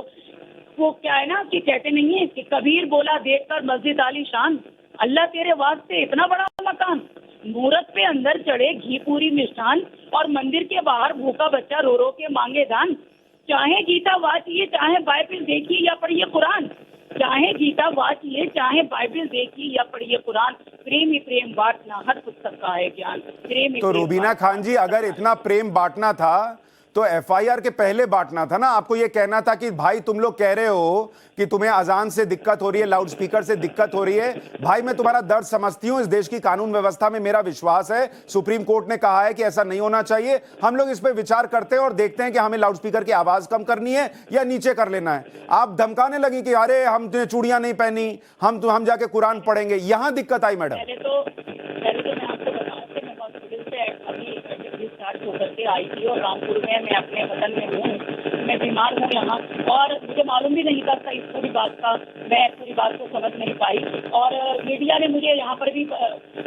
वो क्या है ना कि कहते नहीं है कि कबीर बोला देखकर मस्जिद आली शान, अल्लाह तेरे वास्ते इतना बड़ा मकान, मूरत पे अंदर चढ़े घी पूरी मिष्ठान, और मंदिर के बाहर भूखा बच्चा रो रो के मांगे दान। चाहे गीता वाचिए चाहे बाइबिल देखिए या पढ़िए कुरान, चाहे गीता वाचिए चाहे बाइबिल देखिए या पढ़िए कुरान, प्रेम ही प्रेम बांटना हर पुस्तक का है ज्ञान। प्रेम। तो रुबीना खान जी, अगर इतना प्रेम बांटना था तो एफआईआर के पहले बांटना था ना। आपको ये कहना था कि भाई तुम लोग कह रहे हो कि तुम्हें अजान से दिक्कत हो रही है, लाउड स्पीकर से दिक्कत हो रही है। भाई मैं तुम्हारा दर्द समझती हूं, इस देश की कानून व्यवस्था में मेरा विश्वास है। सुप्रीम कोर्ट ने कहा है कि ऐसा नहीं होना चाहिए। हम लोग इस पे विचार करते हैं और देखते हैं कि हमें लाउड स्पीकर की आवाज कम करनी है या नीचे कर लेना है। आप धमकाने लगी कि अरे हमने चूड़ियां नहीं पहनी, हम जाके कुरान पढ़ेंगे। यहां दिक्कत आई मैडम। पहले तो मैं आपको बताऊं कि मैं हॉस्पिटल से अभी डिस्चार्ज होकर के आई थी और रामपुर में मैं अपने वतन में हूँ, मैं बीमार हूँ यहाँ, और मुझे मालूम भी नहीं था इस पूरी बात का। मैं पूरी बात को समझ नहीं पाई और मीडिया ने मुझे यहाँ पर भी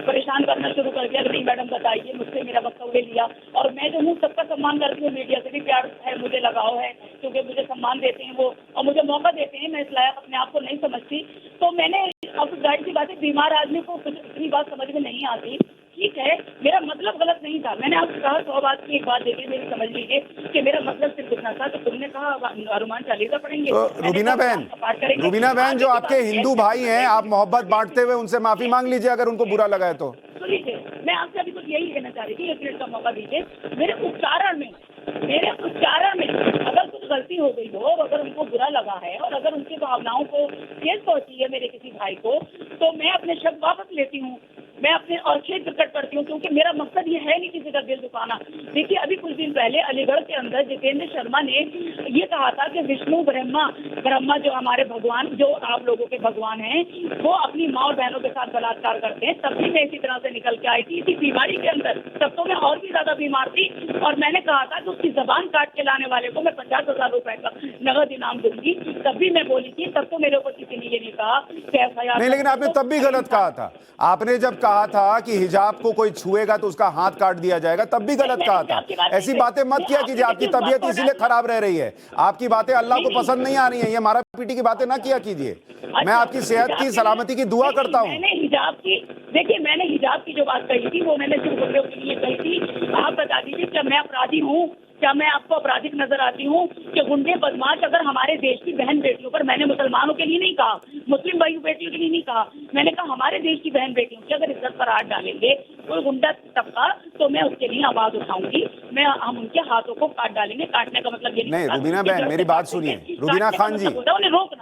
परेशान करना शुरू कर दिया कि नहीं मैडम बताइए, मुझसे मेरा वक्तव्य लिया। और मैं जो हूँ सबका सम्मान करती हूँ, मीडिया से भी प्यार है, मुझे लगाव है, क्योंकि मुझे सम्मान देते हैं वो और मुझे मौका देते हैं। मैं इस लायक अपने आप को नहीं समझती। तो मैंने अब जाहिर सी बात है, बीमार आदमी को कुछ इतनी बात समझ में नहीं आती ठीक है, मेरा मतलब गलत नहीं था। मैंने आपको कहा 100 बात की एक बात देखिए, मेरी समझ लीजिए कि मेरा मतलब सिर्फ इतना था कि तुमने कहा हनुमान चालीसा पढ़ेंगे। तो रुबीना बहन जो आपके हिंदू भाई हैं, आप मोहब्बत बांटते हुए उनसे माफी मांग लीजिए अगर उनको बुरा लगा है तो। सुनिए, मैं आपसे अभी कुछ यही कहना चाह रही थी, 1 मिनट का मौका दीजिए। मेरे उच्चारण में अगर कुछ गलती हो गई हो, अगर उनको बुरा लगा है और अगर उनकी भावनाओं को ठेस पहुंची है मेरे किसी भाई को, तो मैं अपने शब्द वापस लेती हूँ, मैं अपने और खेद प्रकट करती हूँ, क्योंकि मेरा मकसद ये है नहीं किसी का दिल दुखाना। देखिए, अभी कुछ दिन पहले अलीगढ़ के अंदर जितेंद्र शर्मा ने ये कहा था कि विष्णु ब्रह्मा जो हमारे भगवान, जो आप लोगों के भगवान हैं, वो अपनी माँ और बहनों के साथ बलात्कार करते हैं। तब भी मैं इसी तरह से निकल के आई थी इसी बीमारी के अंदर, तब तो मैं और भी ज्यादा बीमार थी, और मैंने कहा था कि उसकी जबान काट के लाने वाले को मैं 50,000 रुपए का नगद इनाम दूंगी। तब भी मैं बोली थी, तब तो मेरे ऊपर किसी ने ये नहीं कहा कि FIR नहीं, लेकिन आपने तब भी गलत कहा था। आपने जब कहा था कि हिजाब को कोई छुएगा तो उसका हाथ काट दिया जाएगा, तब भी गलत कहा था। ऐसी बातें मत किया कीजिए, आपकी तबीयत इसीलिए खराब रह रही है, आपकी बातें अल्लाह को पसंद नहीं आ रही हैं, ये मारा पीटी की बातें ना किया कीजिए। मैं आपकी सेहत की, सलामती की दुआ करता हूँ। मैंने हिजाब की जो बात कही थी वो मैंने सिर्फ कपड़ों के लिए कही थी। आप बता दीजिए, क्या मैं अपराधी हूँ? क्या मैं आपको अपराधिक नजर आती हूँ कि गुंडे बदमाश अगर हमारे देश की बहन बेटियों पर, मैंने मुसलमानों के लिए नहीं कहा, मुस्लिम भाई बेटियों के लिए नहीं कहा, मैंने कहा हमारे देश की बहन बेटियों की अगर इज्जत पर हाथ डालेंगे कोई गुंडा तबका, तो मैं उसके लिए आवाज उठाऊंगी, हम उनके हाथों को काट डालेंगे। काटने का मतलब ये नहीं। रुबीना बहन, मेरी बात सुनिए। रुबीना खान जी,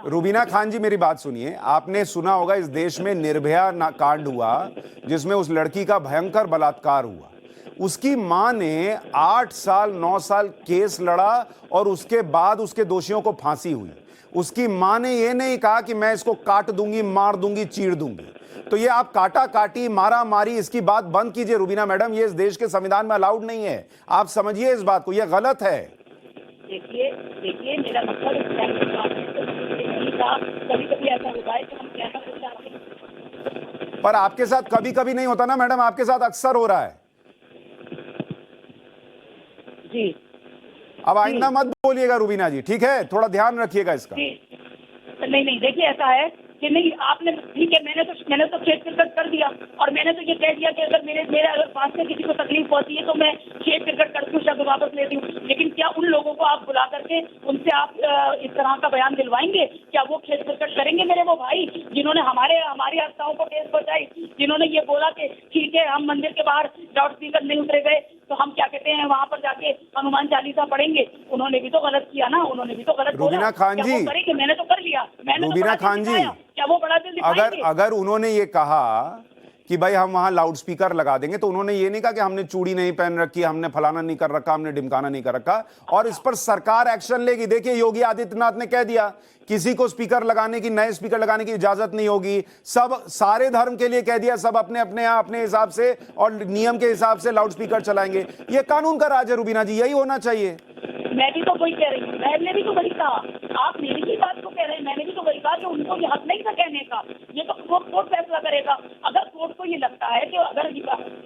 रुबीना खान जी, मेरी बात सुनिए। आपने सुना होगा इस देश में निर्भया कांड हुआ, जिसमें उस लड़की का भयंकर बलात्कार हुआ। उसकी मां ने 8 साल 9 साल केस लड़ा और उसके बाद उसके दोषियों को फांसी हुई। उसकी मां ने यह नहीं कहा कि मैं इसको काट दूंगी, मार दूंगी, चीर दूंगी। तो ये आप काटा काटी, मारा मारी, इसकी बात बंद कीजिए रुबीना मैडम, ये इस देश के संविधान में अलाउड नहीं है। आप समझिए इस बात को, ये गलत है। देखिए मेरा मतलब कभी कभी ऐसा होता है कि हम कहना कुछ चाहते हैं, पर आपके साथ कभी कभी नहीं होता ना मैडम, आपके साथ अक्सर हो रहा है। जी, अब आइंदा मत बोलिएगा रुबीना जी, ठीक है? थोड़ा ध्यान रखिएगा इसका। नहीं, देखिए ऐसा है कि नहीं, आपने ठीक है, मैंने तो खेत क्रिकेट कर दिया, और मैंने तो ये कह दिया कि अगर मेरे अगर पास से किसी को तकलीफ पहुंची है तो मैं खेत क्रिकेट करती हूँ, शब्द वापस लेती हूँ। लेकिन क्या उन लोगों को आप बुला करके उनसे आप इस तरह का बयान दिलवाएंगे? क्या वो खेत क्रिकेट करेंगे? मेरे वो भाई जिन्होंने हमारी आस्थाओं को ठेस पहुंचाई, जिन्होंने ये बोला कि ठीक है हम मंदिर के बाहर लाउड स्पीकर नहीं उतरे गए तो हम क्या कहते हैं वहां पर जाके हनुमान चालीसा पढ़ेंगे, उन्होंने भी तो गलत किया ना, उन्होंने भी तो गलत बोला। रुबीना खान जी, मैंने तो कर लिया, रुबीना खान जी, क्या वो बड़ा दिल दिखाएंगे? अगर उन्होंने ये कहा कि भाई हम वहां लाउड स्पीकर लगा देंगे, तो उन्होंने ये नहीं कहा कि हमने चूड़ी नहीं पहन रखी, हमने फलाना नहीं कर रखा, हमने ढिमकाना नहीं कर रखा, और इस पर सरकार एक्शन लेगी। देखिए योगी आदित्यनाथ ने कह दिया किसी को स्पीकर लगाने की, नए स्पीकर लगाने की इजाजत नहीं होगी। सब सारे धर्म के लिए कह दिया, सब अपने अपने हिसाब से और नियम के हिसाब से लाउड स्पीकर चलाएंगे। ये कानून का राज है रुबीना जी, यही होना चाहिए। मैं भी तो वही कह रही हूँ, मैंने भी तो वही कहा, आप मेरी ही बात को कह रहे हैं, मैंने भी तो वही कहा कि उनको ये हक नहीं था कहने का, ये तो कोर्ट फैसला करेगा। अगर कोर्ट को ये लगता है कि अगर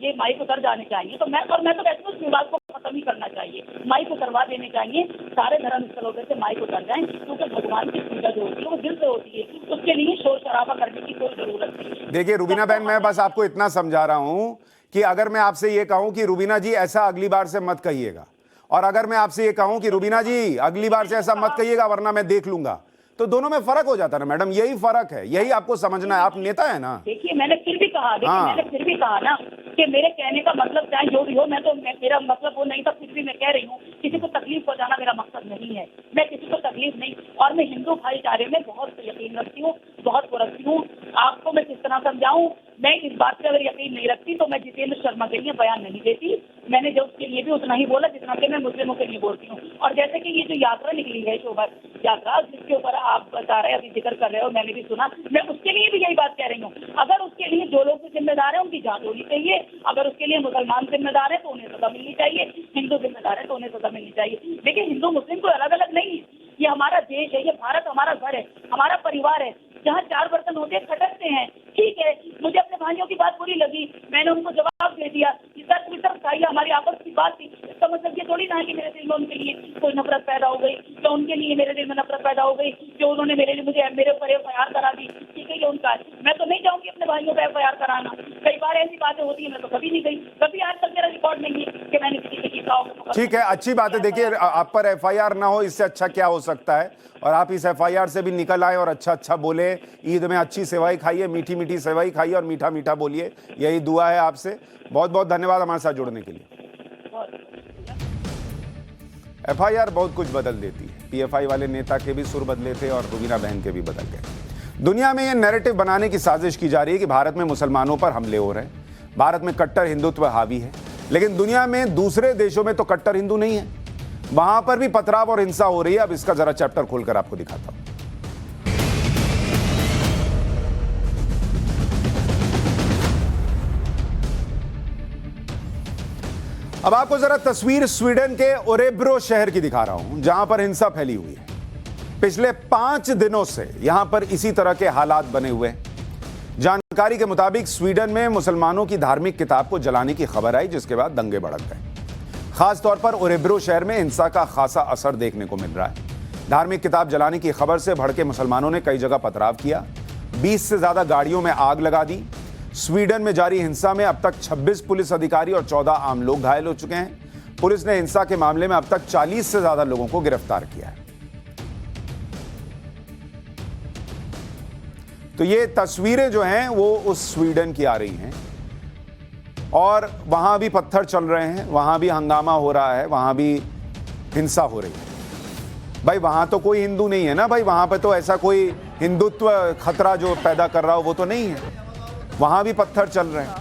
ये माइक उतर जाने चाहिए तो मैं तो वैसे उस विवाद को खत्म ही करना चाहिए, माइक उतरवा देने चाहिए, सारे धर्म स्थलों से माइक उतर जाए, क्योंकि भगवान की पूजा जो होती है वो दिल से होती है, उसके लिए शोर शराबा करने की कोई जरूरत नहीं। देखिए रुबीना बहन, मैं बस आपको इतना समझा रहा हूं कि अगर मैं आपसे ये कहूं कि रुबीना जी ऐसा अगली बार से मत कहिएगा, और अगर मैं आपसे ये कहूं कि रुबीना जी अगली बार से ऐसा मत कहिएगा वरना मैं देख लूंगा, तो दोनों में फर्क हो जाता है ना मैडम, यही फर्क है, यही आपको समझना है। आप नेता है ना। देखिए मैंने फिर भी कहा ना कि मेरे कहने का मतलब चाहे जो भी हो, मेरा मतलब वो नहीं था, फिर भी मैं कह रही हूँ किसी को तकलीफ पहुंचाना मेरा मकसद नहीं है, मैं किसी को तकलीफ नहीं, और मैं हिंदू भाईचारे में बहुत यकीन रखती हूँ, बहुत रखती हूँ। आपको मैं किस तरह समझाऊं, मैं इस बात पर अगर यकीन नहीं रखती तो मैं जितेंद्र शर्मा के लिए बयान नहीं देती। मैंने जो उसके लिए भी उतना ही बोला जितना कि मैं मुस्लिमों के लिए बोलती हूँ। और जैसे कि ये जो यात्रा निकली है, शोभा यात्रा, जिसके ऊपर आप बता रहे हैं, अभी जिक्र कर रहे हो, मैंने भी सुना, मैं उसके लिए भी यही बात कह रही हूँ। अगर उसके लिए जो लोग जिम्मेदार हैं उनकी जांच होनी चाहिए, अगर उसके लिए मुसलमान जिम्मेदार है तो उन्हें सजा मिलनी चाहिए, हिंदू जिम्मेदार है तो उन्हें सजा मिलनी चाहिए। देखिए हिंदू मुस्लिम कोई अलग अलग नहीं है, ये हमारा देश है, ये भारत हमारा घर है, हमारा परिवार है, जहाँ 4 बर्तन होते खटकते हैं। ठीक है, मुझे अपने भाइयों की बात बुरी लगी, मैंने उनको जवाब दे दिया, हमारी आपस की बात थी, इसका मतलब ये थोड़ी ना कि मेरे दिल में उनके लिए कोई नफरत पैदा हो गई, तो उनके लिए मेरे दिल में नफरत पैदा हो गई, जो उन्होंने मेरे लिए मेरे ऊपर FIR करा दी। ठीक है, ये उनका है। मैं तो नहीं जाऊंगी अपने भाइयों पे FIR कराना। कई बार ऐसी बातें होती है, मैं तो कभी नहीं गई, कभी आज तक मेरा रिकॉर्ड नहीं है कि मैंने किसी के खिलाफ। ठीक है, अच्छी बात है। देखिए, आप पर FIR ना हो, इससे अच्छा क्या हो सकता है। और आप इस FIR से भी निकल आए और अच्छा बोले। ईद में अच्छी सेवाई खाइए, मीठी मीठी सेवाई खाइए और मीठा मीठा बोलिए। यही दुआ है आपसे। बहुत बहुत धन्यवाद हमारे साथ जुड़ने के लिए। FIR बहुत कुछ बदल देती है। PFI वाले नेता के भी सुर बदले थे और रुबीना बहन के भी बदल गए। दुनिया में यह नैरेटिव बनाने की साजिश की जा रही है कि भारत में मुसलमानों पर हमले हो रहे हैं, भारत में कट्टर हिंदुत्व हावी है। लेकिन दुनिया में दूसरे देशों में तो कट्टर हिंदू नहीं है, वहां पर भी पथराव और हिंसा हो रही है। अब इसका जरा चैप्टर खोलकर आपको दिखाता हूं। अब आपको जरा तस्वीर स्वीडन के ओरेब्रो शहर की दिखा रहा हूं, जहां पर हिंसा फैली हुई है। पिछले 5 दिनों से यहां पर इसी तरह के हालात बने हुए हैं। जानकारी के मुताबिक स्वीडन में मुसलमानों की धार्मिक किताब को जलाने की खबर आई, जिसके बाद दंगे भड़क गए। खासतौर पर ओरेब्रो शहर में हिंसा का खासा असर देखने को मिल रहा है। धार्मिक किताब जलाने की खबर से भड़के मुसलमानों ने कई जगह पथराव किया, 20 से ज्यादा गाड़ियों में आग लगा दी। स्वीडन में जारी हिंसा में अब तक 26 पुलिस अधिकारी और 14 आम लोग घायल हो चुके हैं। पुलिस ने हिंसा के मामले में अब तक 40 से ज्यादा लोगों को गिरफ्तार किया है। तो ये तस्वीरें जो हैं वो उस स्वीडन की आ रही हैं और वहां भी पत्थर चल रहे हैं, वहां भी हंगामा हो रहा है, वहां भी हिंसा हो रही है। भाई वहां तो कोई हिंदू नहीं है ना भाई, वहां पे तो ऐसा कोई हिंदुत्व खतरा जो पैदा कर रहा हो वो तो नहीं है। वहां भी पत्थर चल रहे हैं।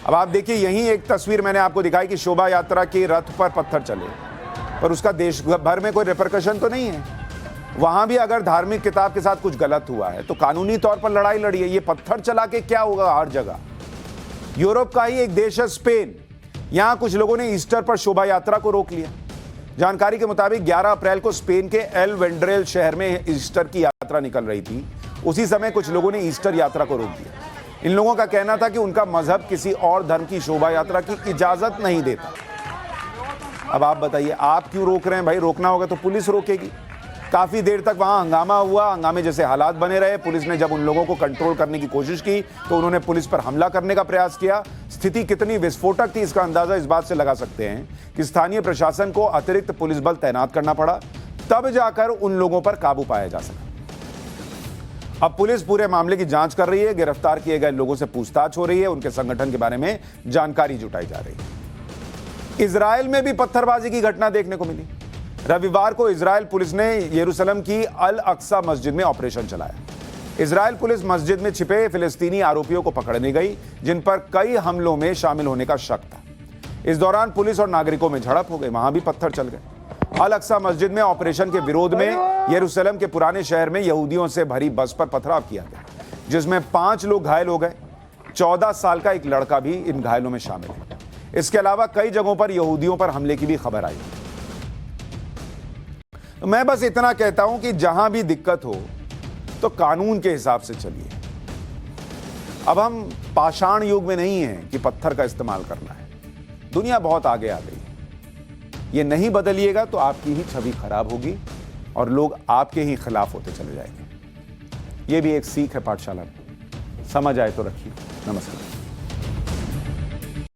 अब आप देखिए, यही एक तस्वीर मैंने आपको दिखाई कि शोभा यात्रा के रथ पर पत्थर चले, पर उसका देश भर में कोई रिपरकशन तो नहीं है। वहां भी अगर धार्मिक किताब के साथ कुछ गलत हुआ है तो कानूनी तौर पर लड़ाई लड़िए। ये पत्थर चला के क्या होगा हर जगह। यूरोप का ही एक देश है स्पेन, यहां कुछ लोगों ने ईस्टर पर शोभा यात्रा को रोक लिया। जानकारी के मुताबिक 11 अप्रैल को स्पेन के एल वेंड्रेल शहर में ईस्टर की यात्रा निकल रही थी। उसी समय कुछ लोगों ने ईस्टर यात्रा को रोक दिया। इन लोगों का कहना था कि उनका मजहब किसी और धर्म की शोभा यात्रा की इजाजत नहीं देता। अब आप बताइए, आप क्यों रोक रहे हैं भाई? रोकना होगा तो पुलिस रोकेगी। काफी देर तक वहां हंगामा हुआ, हंगामे जैसे हालात बने रहे। पुलिस ने जब उन लोगों को कंट्रोल करने की कोशिश की तो उन्होंने पुलिस पर हमला करने का प्रयास किया। स्थिति कितनी विस्फोटक थी इसका अंदाजा इस बात से लगा सकते हैं कि स्थानीय प्रशासन को अतिरिक्त पुलिस बल तैनात करना पड़ा, तब जाकर उन लोगों पर काबू पाया जा सका। अब पुलिस पूरे मामले की जांच कर रही है, गिरफ्तार किए गए लोगों से पूछताछ हो रही है, उनके संगठन के बारे में जानकारी जुटाई जा रही है। इजराइल में भी पत्थरबाजी की घटना देखने को मिली। रविवार को इजराइल पुलिस ने यरूशलेम की अल अक्सा मस्जिद में ऑपरेशन चलाया। इजराइल पुलिस मस्जिद में छिपे फिलिस्तीनी आरोपियों को पकड़ने गई, जिन पर कई हमलों में शामिल होने का शक था। इस दौरान पुलिस और नागरिकों में झड़प हो गई, वहां भी पत्थर चल गए। अल अक्सा मस्जिद में ऑपरेशन के विरोध में यरूशलेम के पुराने शहर में यहूदियों से भरी बस पर पथराव किया गया, जिसमें 5 लोग घायल हो गए। 14 साल का एक लड़का भी इन घायलों में शामिल है। इसके अलावा कई जगहों पर यहूदियों पर हमले की भी खबर आई। तो मैं बस इतना कहता हूं कि जहां भी दिक्कत हो तो कानून के हिसाब से चलिए। अब हम पाषाण युग में नहीं हैं कि पत्थर का इस्तेमाल करना है। दुनिया बहुत आगे आ गई है। ये नहीं बदलिएगा तो आपकी ही छवि खराब होगी और लोग आपके ही खिलाफ होते चले जाएंगे। ये भी एक सीख है पाठशाला में। समझ आए तो रखिए। नमस्कार।